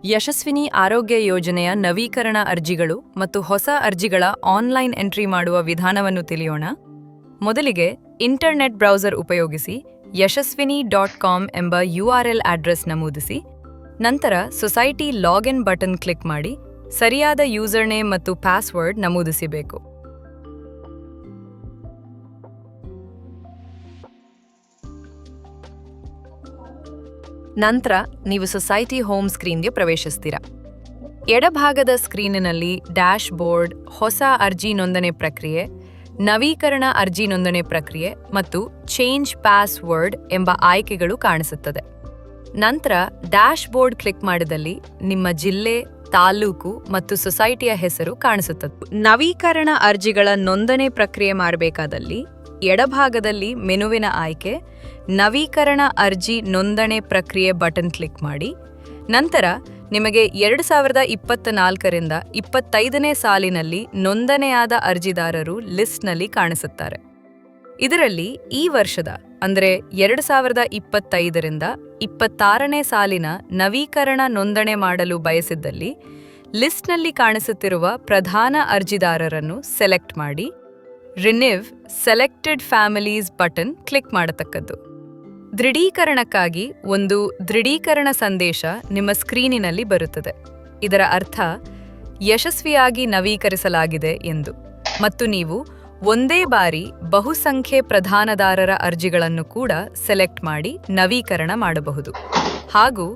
ಯಶಸ್ವಿನಿ ಆರೋಗ್ಯ ಯೋಜನೆಯ ನವೀಕರಣ ಅರ್ಜಿಗಳು ಮತ್ತು ಹೊಸ ಅರ್ಜಿಗಳ ಆನ್ಲೈನ್ ಎಂಟ್ರಿ ಮಾಡುವ ವಿಧಾನವನ್ನು ತಿಳಿಯೋಣ. ಮೊದಲಿಗೆ ಇಂಟರ್ನೆಟ್ ಬ್ರೌಸರ್ ಉಪಯೋಗಿಸಿ yashaswini.com ಎಂಬ URL ಅಡ್ರೆಸ್ ನಮೂದಿಸಿ. ನಂತರ ಸೊಸೈಟಿ ಲಾಗಿನ್ ಬಟನ್ ಕ್ಲಿಕ್ ಮಾಡಿ ಸರಿಯಾದ ಯೂಸರ್ ನೇಮ್ ಮತ್ತು ಪಾಸ್ವರ್ಡ್ ನಮೂದಿಸಬೇಕು. ನಂತರ ನೀವು ಸೊಸೈಟಿ ಹೋಮ್ ಸ್ಕ್ರೀನ್ಗೆ ಪ್ರವೇಶಿಸ್ತೀರಾ. ಎಡಭಾಗದ ಸ್ಕ್ರೀನಿನಲ್ಲಿ ಡ್ಯಾಶ್ ಬೋರ್ಡ್, ಹೊಸ ಅರ್ಜಿ ನೋಂದಣಿ ಪ್ರಕ್ರಿಯೆ, ನವೀಕರಣ ಅರ್ಜಿ ನೋಂದಣಿ ಪ್ರಕ್ರಿಯೆ ಮತ್ತು ಚೇಂಜ್ ಪಾಸ್ವರ್ಡ್ ಎಂಬ ಆಯ್ಕೆಗಳು ಕಾಣಿಸುತ್ತದೆ. ನಂತರ ಡ್ಯಾಶ್ ಬೋರ್ಡ್ ಕ್ಲಿಕ್ ಮಾಡಿದಲ್ಲಿ ನಿಮ್ಮ ಜಿಲ್ಲೆ, ತಾಲೂಕು ಮತ್ತು ಸೊಸೈಟಿಯ ಹೆಸರು ಕಾಣಿಸುತ್ತದೆ. ನವೀಕರಣ ಅರ್ಜಿಗಳ ನೋಂದಣಿ ಪ್ರಕ್ರಿಯೆ ಮಾಡಬೇಕಾದಲ್ಲಿ ಎಡಭಾಗದಲ್ಲಿ ಮೆನುವಿನ ಆಯ್ಕೆ ನವೀಕರಣ ಅರ್ಜಿ ನೋಂದಣಿ ಪ್ರಕ್ರಿಯೆ ಬಟನ್ ಕ್ಲಿಕ್ ಮಾಡಿ. ನಂತರ ನಿಮಗೆ 2024ರಿಂದ 25ನೇ ಸಾಲಿನಲ್ಲಿ ನೋಂದಣಿಯಾದ ಅರ್ಜಿದಾರರು ಲಿಸ್ಟ್ನಲ್ಲಿ ಕಾಣಿಸುತ್ತಾರೆ. ಇದರಲ್ಲಿ ಈ ವರ್ಷದ ಅಂದರೆ 2025ರಿಂದ 26ನೇ ಸಾಲಿನ ನವೀಕರಣ ನೋಂದಣಿ ಮಾಡಲು ಬಯಸಿದ್ದಲ್ಲಿ ಲಿಸ್ಟ್ನಲ್ಲಿ ಕಾಣಿಸುತ್ತಿರುವ ಪ್ರಧಾನ ಅರ್ಜಿದಾರರನ್ನು ಸೆಲೆಕ್ಟ್ ಮಾಡಿ renew selected families button click ಮಾಡತಕ್ಕದ್ದು. ದೃಢೀಕರಣಕ್ಕಾಗಿ ಒಂದು ದೃಢೀಕರಣ ಸಂದೇಶ ನಿಮ್ಮ ಸ್ಕ್ರೀನಿನಲ್ಲಿ ಬರುತ್ತದೆ. ಇದರ ಅರ್ಥ ಯಶಸ್ವಿಯಾಗಿ ನವೀಕರಿಸಲಾಗಿದೆ ಎಂದು, ಮತ್ತು ನೀವು ಒಂದೇ ಬಾರಿ ಬಹುಸಂಖ್ಯೆ ಪ್ರಧಾನದಾರರ ಅರ್ಜಿಗಳನ್ನು ಕೂಡ ಸೆಲೆಕ್ಟ್ ಮಾಡಿ ನವೀಕರಣ ಮಾಡಬಹುದು. ಹಾಗೂ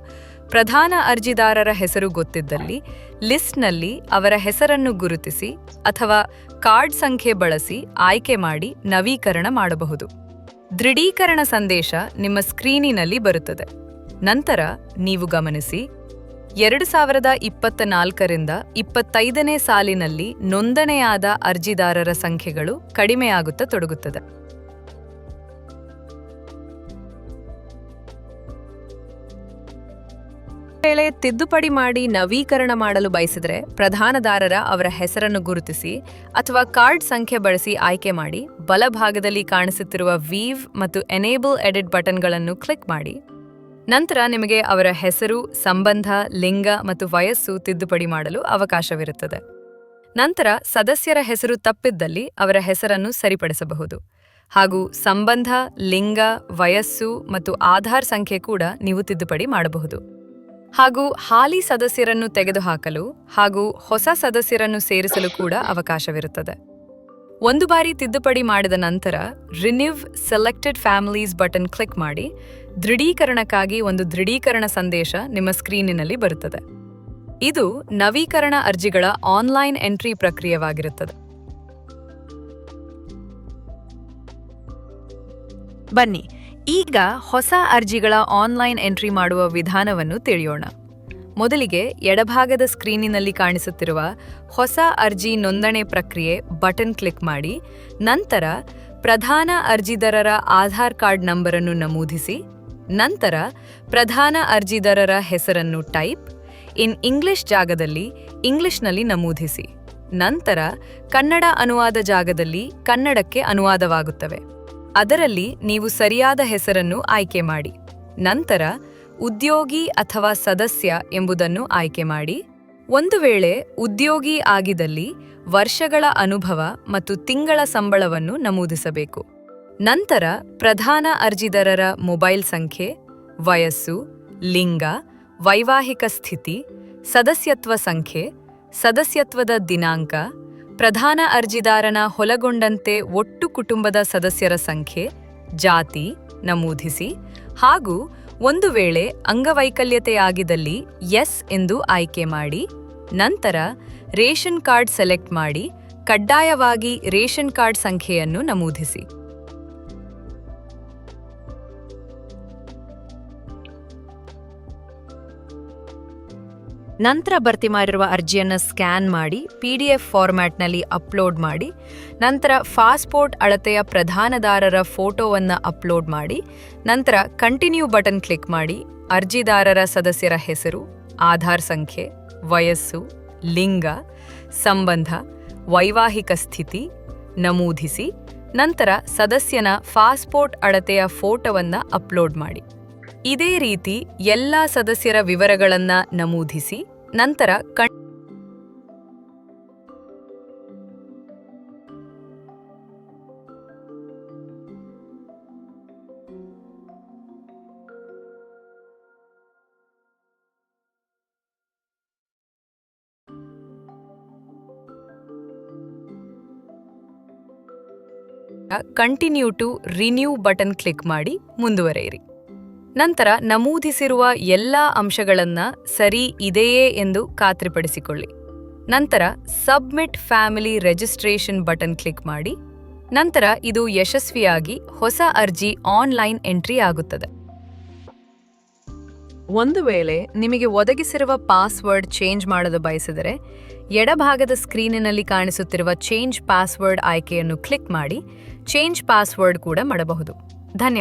ಪ್ರಧಾನ ಅರ್ಜಿದಾರರ ಹೆಸರು ಗೊತ್ತಿದ್ದಲ್ಲಿ ಲಿಸ್ಟ್ನಲ್ಲಿ ಅವರ ಹೆಸರನ್ನು ಗುರುತಿಸಿ ಅಥವಾ ಕಾರ್ಡ್ ಸಂಖ್ಯೆ ಬಳಸಿ ಆಯ್ಕೆ ಮಾಡಿ ನವೀಕರಣ ಮಾಡಬಹುದು. ದೃಢೀಕರಣ ಸಂದೇಶ ನಿಮ್ಮ ಸ್ಕ್ರೀನಿನಲ್ಲಿ ಬರುತ್ತದೆ. ನಂತರ ನೀವು ಗಮನಿಸಿ 2024ರಿಂದ 25ನೇ ಸಾಲಿನಲ್ಲಿ ನೋಂದಣಿಯಾದ ಅರ್ಜಿದಾರರ ಸಂಖ್ಯೆಗಳು ಕಡಿಮೆಯಾಗುತ್ತಾ ತೊಡಗುತ್ತದೆ. ವೇಳೆ ತಿದ್ದುಪಡಿ ಮಾಡಿ ನವೀಕರಣ ಮಾಡಲು ಬಯಸಿದರೆ ಪ್ರಧಾನದಾರರ ಅವರ ಹೆಸರನ್ನು ಗುರುತಿಸಿ ಅಥವಾ ಕಾರ್ಡ್ ಸಂಖ್ಯೆ ಬಳಸಿ ಆಯ್ಕೆ ಮಾಡಿ ಬಲಭಾಗದಲ್ಲಿ ಕಾಣಿಸುತ್ತಿರುವ ವೀವ್ ಮತ್ತು ಎನೇಬಲ್ ಎಡಿಟ್ ಬಟನ್ಗಳನ್ನು ಕ್ಲಿಕ್ ಮಾಡಿ. ನಂತರ ನಿಮಗೆ ಅವರ ಹೆಸರು, ಸಂಬಂಧ, ಲಿಂಗ ಮತ್ತು ವಯಸ್ಸು ತಿದ್ದುಪಡಿ ಮಾಡಲು ಅವಕಾಶವಿರುತ್ತದೆ. ನಂತರ ಸದಸ್ಯರ ಹೆಸರು ತಪ್ಪಿದ್ದಲ್ಲಿ ಅವರ ಹೆಸರನ್ನು ಸರಿಪಡಿಸಬಹುದು. ಹಾಗೂ ಸಂಬಂಧ, ಲಿಂಗ, ವಯಸ್ಸು ಮತ್ತು ಆಧಾರ್ ಸಂಖ್ಯೆ ಕೂಡ ನೀವು ತಿದ್ದುಪಡಿ ಮಾಡಬಹುದು. ಹಾಗೂ ಹಾಲಿ ಸದಸ್ಯರನ್ನು ತೆಗೆದುಹಾಕಲು ಹಾಗೂ ಹೊಸ ಸದಸ್ಯರನ್ನು ಸೇರಿಸಲು ಕೂಡ ಅವಕಾಶವಿರುತ್ತದೆ. ಒಂದು ಬಾರಿ ತಿದ್ದುಪಡಿ ಮಾಡಿದ ನಂತರ renew selected families button click ಮಾಡಿ ದೃಢೀಕರಣಕ್ಕಾಗಿ ಒಂದು ದೃಢೀಕರಣ ಸಂದೇಶ ನಿಮ್ಮ ಸ್ಕ್ರೀನಿನಲ್ಲಿ ಬರುತ್ತದೆ. ಇದು ನವೀಕರಣ ಅರ್ಜಿಗಳ ಆನ್ಲೈನ್ ಎಂಟ್ರಿ ಪ್ರಕ್ರಿಯೆವಾಗಿರುತ್ತದೆ. ಬನ್ನಿ ಈಗ ಹೊಸ ಅರ್ಜಿಗಳ ಆನ್ಲೈನ್ ಎಂಟ್ರಿ ಮಾಡುವ ವಿಧಾನವನ್ನು ತಿಳಿಯೋಣ. ಮೊದಲಿಗೆ ಎಡಭಾಗದ ಸ್ಕ್ರೀನಿನಲ್ಲಿ ಕಾಣಿಸುತ್ತಿರುವ ಹೊಸ ಅರ್ಜಿ ನೋಂದಣಿ ಪ್ರಕ್ರಿಯೆ ಬಟನ್ ಕ್ಲಿಕ್ ಮಾಡಿ ನಂತರ ಪ್ರಧಾನ ಅರ್ಜಿದಾರರ ಆಧಾರ್ ಕಾರ್ಡ್ ನಂಬರನ್ನು ನಮೂದಿಸಿ. ನಂತರ ಪ್ರಧಾನ ಅರ್ಜಿದಾರರ ಹೆಸರನ್ನು ಟೈಪ್ ಇನ್ ಇಂಗ್ಲಿಷ್ ಜಾಗದಲ್ಲಿ ಇಂಗ್ಲಿಷ್ನಲ್ಲಿ ನಮೂದಿಸಿ. ನಂತರ ಕನ್ನಡ ಅನುವಾದ ಜಾಗದಲ್ಲಿ ಕನ್ನಡಕ್ಕೆ ಅನುವಾದವಾಗುತ್ತವೆ. ಅದರಲ್ಲಿ ನೀವು ಸರಿಯಾದ ಹೆಸರನ್ನು ಆಯ್ಕೆ ಮಾಡಿ. ನಂತರ ಉದ್ಯೋಗಿ ಅಥವಾ ಸದಸ್ಯ ಎಂಬುದನ್ನು ಆಯ್ಕೆ ಮಾಡಿ. ಒಂದು ವೇಳೆ ಉದ್ಯೋಗಿ ಆಗಿದ್ದಲ್ಲಿ ವರ್ಷಗಳ ಅನುಭವ ಮತ್ತು ತಿಂಗಳ ಸಂಬಳವನ್ನು ನಮೂದಿಸಬೇಕು. ನಂತರ ಪ್ರಧಾನ ಅರ್ಜಿದಾರರ ಮೊಬೈಲ್ ಸಂಖ್ಯೆ, ವಯಸ್ಸು, ಲಿಂಗ, ವೈವಾಹಿಕ ಸ್ಥಿತಿ, ಸದಸ್ಯತ್ವ ಸಂಖ್ಯೆ, ಸದಸ್ಯತ್ವದ ದಿನಾಂಕ, ಪ್ರಧಾನ ಅರ್ಜಿದಾರನ ಹೊಲಗೊಂಡಂತೆ ಒಟ್ಟು ಕುಟುಂಬದ ಸದಸ್ಯರ ಸಂಖ್ಯೆ, ಜಾತಿ ನಮೂದಿಸಿ. ಹಾಗೂ ಒಂದು ವೇಳೆ ಅಂಗವೈಕಲ್ಯತೆಯಾಗಿದ್ದಲ್ಲಿ ಎಸ್ ಎಂದು ಆಯ್ಕೆ ಮಾಡಿ. ನಂತರ ರೇಷನ್ ಕಾರ್ಡ್ ಸೆಲೆಕ್ಟ್ ಮಾಡಿ ಕಡ್ಡಾಯವಾಗಿ ರೇಷನ್ ಕಾರ್ಡ್ ಸಂಖ್ಯೆಯನ್ನು ನಮೂದಿಸಿ. ನಂತರ ಭರ್ತಿ ಮಾಡಿರುವ ಅರ್ಜಿಯನ್ನು ಸ್ಕ್ಯಾನ್ ಮಾಡಿ PDF ಫಾರ್ಮ್ಯಾಟ್ನಲ್ಲಿ ಅಪ್ಲೋಡ್ ಮಾಡಿ. ನಂತರ ಪಾಸ್ಪೋರ್ಟ್ ಅಳತೆಯ ಪ್ರಧಾನದಾರರ ಫೋಟೋವನ್ನು ಅಪ್ಲೋಡ್ ಮಾಡಿ. ನಂತರ ಕಂಟಿನ್ಯೂ ಬಟನ್ ಕ್ಲಿಕ್ ಮಾಡಿ ಅರ್ಜಿದಾರರ ಸದಸ್ಯರ ಹೆಸರು, ಆಧಾರ್ ಸಂಖ್ಯೆ, ವಯಸ್ಸು, ಲಿಂಗ, ಸಂಬಂಧ, ವೈವಾಹಿಕ ಸ್ಥಿತಿ ನಮೂದಿಸಿ. ನಂತರ ಸದಸ್ಯನ ಪಾಸ್ಪೋರ್ಟ್ ಅಳತೆಯ ಫೋಟೋವನ್ನು ಅಪ್ಲೋಡ್ ಮಾಡಿ. ಇದೇ ರೀತಿ ಎಲ್ಲ ಸದಸ್ಯರ ವಿವರಗಳನ್ನ ನಮೂದಿಸಿ ನಂತರ continue to renew button click ಮಾಡಿ ಮುಂದುವರೆಯಿರಿ. ನಂತರ ನಮೂದಿಸಿರುವ ಎಲ್ಲ ಅಂಶಗಳನ್ನ ಸರಿ ಇದೆಯೇ ಎಂದು ಖಾತ್ರಿಪಡಿಸಿಕೊಳ್ಳಿ. ನಂತರ submit family registration button click ಮಾಡಿ. ನಂತರ ಇದು ಯಶಸ್ವಿಯಾಗಿ ಹೊಸ ಅರ್ಜಿ ಆನ್ಲೈನ್ ಎಂಟ್ರಿ ಆಗುತ್ತದೆ. ಒಂದು ವೇಳೆ ನಿಮಗೆ ಒದಗಿಸಿರುವ ಪಾಸ್ವರ್ಡ್ ಚೇಂಜ್ ಮಾಡಲು ಬಯಸಿದರೆ ಎಡಭಾಗದ ಸ್ಕ್ರೀನಿನಲ್ಲಿ ಕಾಣಿಸುತ್ತಿರುವ ಚೇಂಜ್ ಪಾಸ್ವರ್ಡ್ ಆಯ್ಕೆಯನ್ನು ಕ್ಲಿಕ್ ಮಾಡಿ ಚೇಂಜ್ ಪಾಸ್ವರ್ಡ್ ಕೂಡ ಮಾಡಬಹುದು. ಧನ್ಯವಾದ.